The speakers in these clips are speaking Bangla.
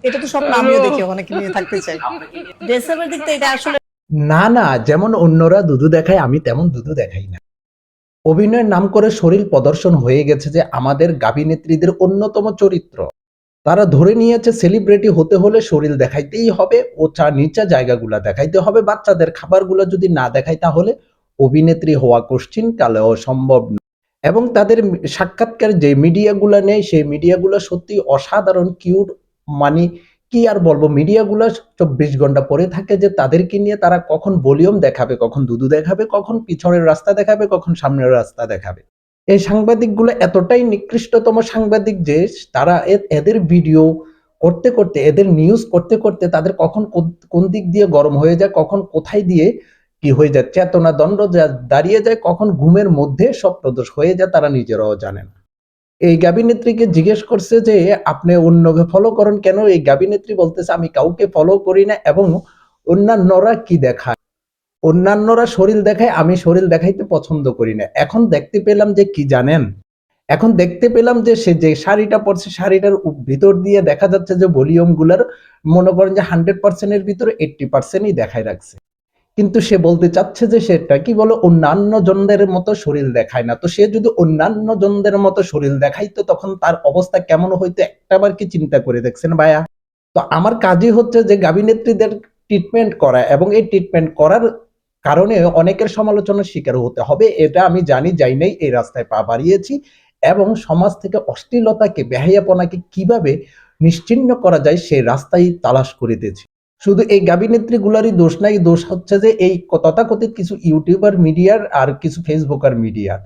এটা তো স্বপ্ন, আমিও দেখি অনেকে নিয়ে থাকতে চাই। ড্রেসআপের দিক থেকে এটা আসলে না না, যেমন অন্যরা দুধু দেখায় আমি তেমন দুধু দেখাই না। অভিনয়ের নাম করে শরীর প্রদর্শন হয়ে গেছে যে আমাদের গাভিনেত্রীদের অন্যতম চরিত্র। তারা ধরে নিয়েছে সেলিব্রিটি হতে হলে শরীর দেখাইতেই হবে, ও চা নিচা জায়গাগুলা দেখাইতে হবে, বাচ্চাদের খাবারগুলো যদি না দেখায় তাহলে অভিনেত্রী হওয়া কোশ্চিন কালেও সম্ভব না। এবং তাদের সাক্ষাৎকার যে মিডিয়াগুলো নেই সেই মিডিয়াগুলো সত্যি অসাধারণ কিউট। মানে কি আর বলবো, মিডিয়াগুলো 24 ঘন্টা পরে থাকে যে তাদেরকে নিয়ে তারা কখন ভলিউম দেখাবে, কখন দুধু দেখাবে, কখন পিছনের রাস্তা দেখাবে, কখন সামনের রাস্তা দেখাবে। এই সাংবাদিকগুলো এতটাই নিকৃষ্টতম সাংবাদিক যে তারা এদের ভিডিও করতে করতে, এদের নিউজ করতে করতে তাদের কখন কোন দিক দিয়ে গরম হয়ে যায়, কখন কোথায় দিয়ে কি হয়ে যায়, চেতনা দণ্ড দাঁড়িয়ে যায়, কখন ঘুমের মধ্যে স্বপ্নদোষ হয়ে যায় তারা নিজেরাও জানে না। এই গাভিনেত্রীকে জিজ্ঞেস করছে যে আপনি অন্যকে ফলো করেন কেন, এই গাভিনেত্রী বলতেছে আমি কাউকে ফলো করি না, এবং অন্যান্যরা কি দেখায়, অন্যান্যরা শরীর দেখায়, আমি শরীর দেখাইতে পছন্দ করি না। এখন দেখতে পেলাম যে কি জানেন, এখন দেখতে পেলাম যে সে যে শাড়িটা পরছে শাড়িটার ভিতর দিয়ে দেখা যাচ্ছে যে ভলিউম গুলার মনে করেন যে 100% এর ভিতরে 80%ই দেখায় রাখছে। কিন্তু সে বলতে চাচ্ছে যে সেটা কি বলে অন্যান্য জনদের মতো শরীর দেখায় না। তো সে যদি অন্যান্য জনদের মতো শরীর দেখাইতো তখন তার অবস্থা কেমন হইতো একটাবার কি চিন্তা করে দেখছেন ভাইয়া? তো আমার কাজই হচ্ছে যে গাভিনেত্রীদের ট্রিটমেন্ট করা, এবং এই ট্রিটমেন্ট করার কারণে অনেকের সমালোচনার শিকার হতে হবে এটা আমি জানি, যাই নাই এই রাস্তায় পা বাড়িয়েছি, এবং সমাজ থেকে অশ্লীলতাকে, বেহায়াপনাকে কিভাবে নিশ্চিহ্ন করা যায় সেই রাস্তায় তালাশ করিতেছি। শুধু এই গাভিনেত্রী গুলারই দোষ নাই, দোষ হচ্ছে যে এই তথাকথিত কিছু ইউটিউবার মিডিয়ার আর কিছু ফেসবুকার মিডিয়ার,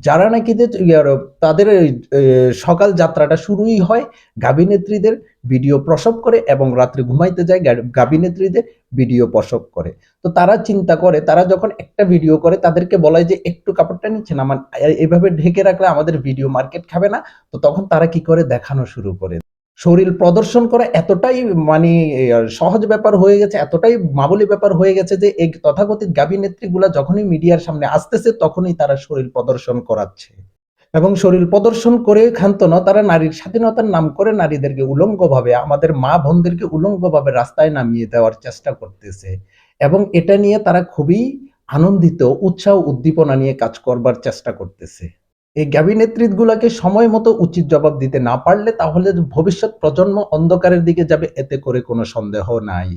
যারা নাকি যে তাদের সকাল যাত্রাটা শুরুই হয় গাভিনেত্রীদের ভিডিও প্রসব করে এবং রাত্রে ঘুমাইতে যায় গাভিনেত্রীদের ভিডিও প্রসব করে। তো তারা চিন্তা করে, তারা যখন একটা ভিডিও করে তাদেরকে বলায় যে একটু কাপড়টা নিচ্ছেন আমার, এভাবে ঢেকে রাখলে আমাদের ভিডিও মার্কেট খাবে না। তো তখন তারা কি করে, দেখানো শুরু করে। শরীর প্রদর্শন করা এতটাই মানে সহজ ব্যাপার হয়ে গেছে, এতটাই মামুলি ব্যাপার হয়ে গেছে যে এই তথাকথিত গাভিনেত্রীগুলা যখনই মিডিয়ার সামনে আসতেছে তখনই তারা শরীর প্রদর্শন করাচ্ছে। এবং শরীর প্রদর্শন করে ক্ষান্ত না, তারা নারীর স্বাধীনতার নাম করে নারীদেরকে উলঙ্গভাবে, আমাদের মা বোনদেরকে উলঙ্গভাবে রাস্তায় নামিয়ে দেওয়ার চেষ্টা করতেছে। এবং এটা নিয়ে তারা খুবই আনন্দিত, উৎসাহ উদ্দীপনা নিয়ে কাজ করবার চেষ্টা করতেছে। এই গাভিনেত্রীগুলাকে সময় মতো উচিত জবাব দিতে না পারলে তাহলে ভবিষ্যৎ প্রজন্ম অন্ধকারের দিকে যাবে, এতে করে কোনো সন্দেহ নাই।